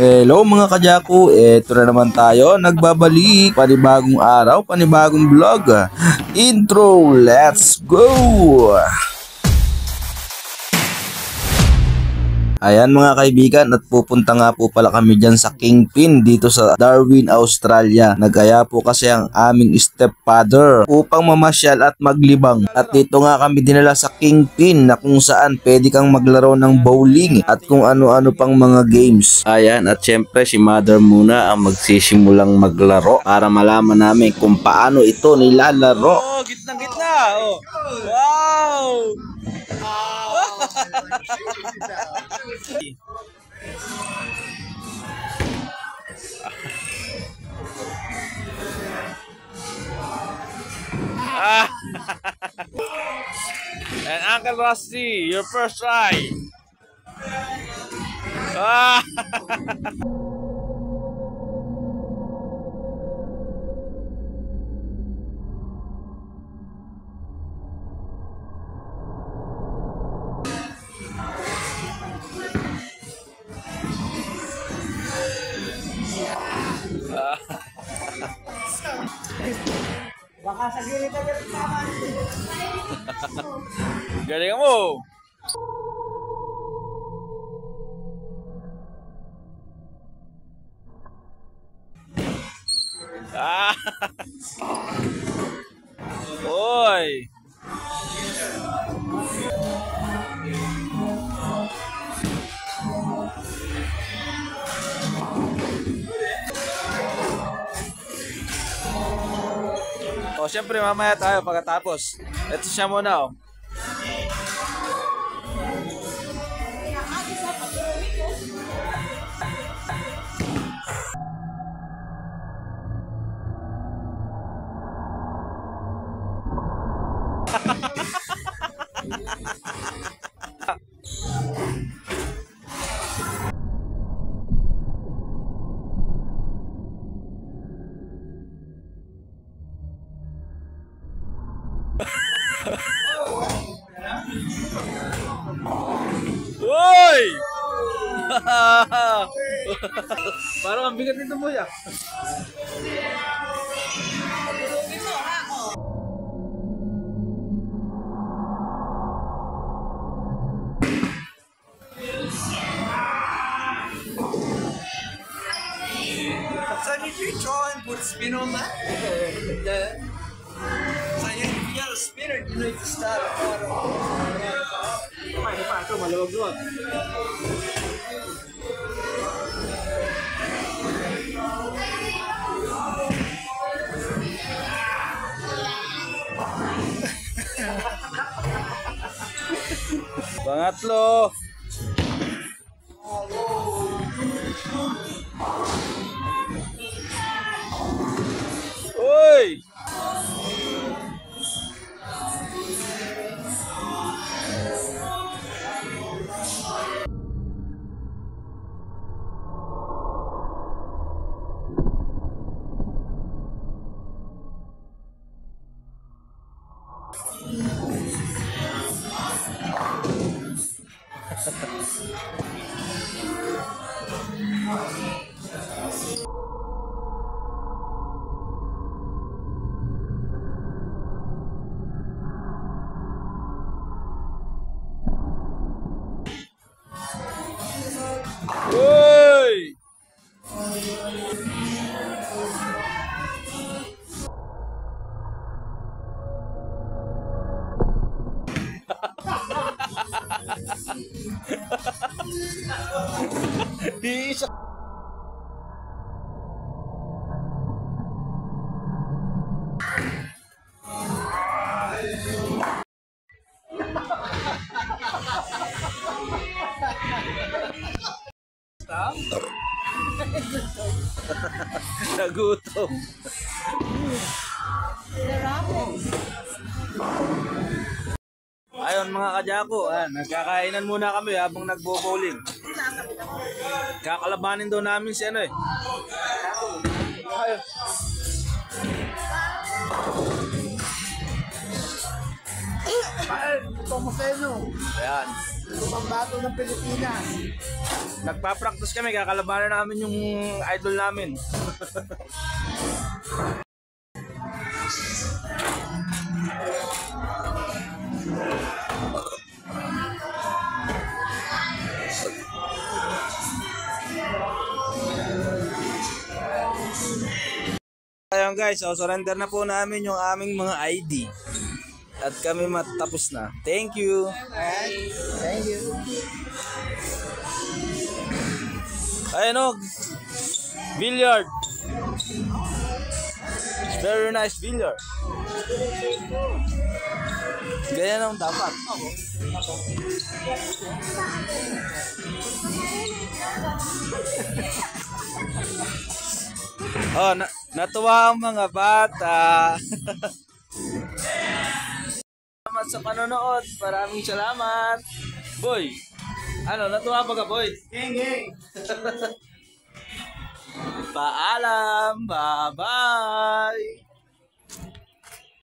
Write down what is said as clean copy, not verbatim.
Hello mga kajaku, eto na naman tayo, nagbabalik, panibagong araw, panibagong vlog. Intro, let's go! Ayan mga kaibigan, at pupunta nga po pala kami dyan sa Kingpin dito sa Darwin, Australia. Nagaya po kasi ang aming stepfather upang mamasyal at maglibang. At dito nga kami dinala sa Kingpin na kung saan pwede kang maglaro ng bowling at kung ano-ano pang mga games. Ayan, at syempre si mother muna ang magsisimulang maglaro para malaman namin kung paano ito nilalaro. Oh, gitna-gitna. Oh. Wow! And Uncle Rusty, your first try. Baka sa gilid na gilid naman. Galing mo. Oy. O, syempre mamaya tayo pagkatapos. Ito siya muna, oh. Uy! Parang ang bigat nito mo ya. So did you try and put a spin on that? Yeah. So if you got a spinner, you need to start it right off. Ito, maluwag doon. Pangatlo. Uy! Uy! Isa. Nagutom. Ayun mga kajaku, nagkakainan muna kami habang nagbo-bowling. Kakalabanin daw namin si ano eh. Tomasello. Ayan. Pambato ng Pilipinas. Nagpa-practice kami, kakalabanan namin yung idol namin. Ayun guys, so surrender na po namin yung aming mga ID. At kami matapos na. Thank you. Thank you. Ayun o. Billiard. Very nice billiard. Ganyan ang dapat. Oh, natuwa ang mga bata. Salamat sa panonood. Maraming salamat. Boy, ano, natuwa ba ka, boy? Gang, gang. Paalam. Bye-bye.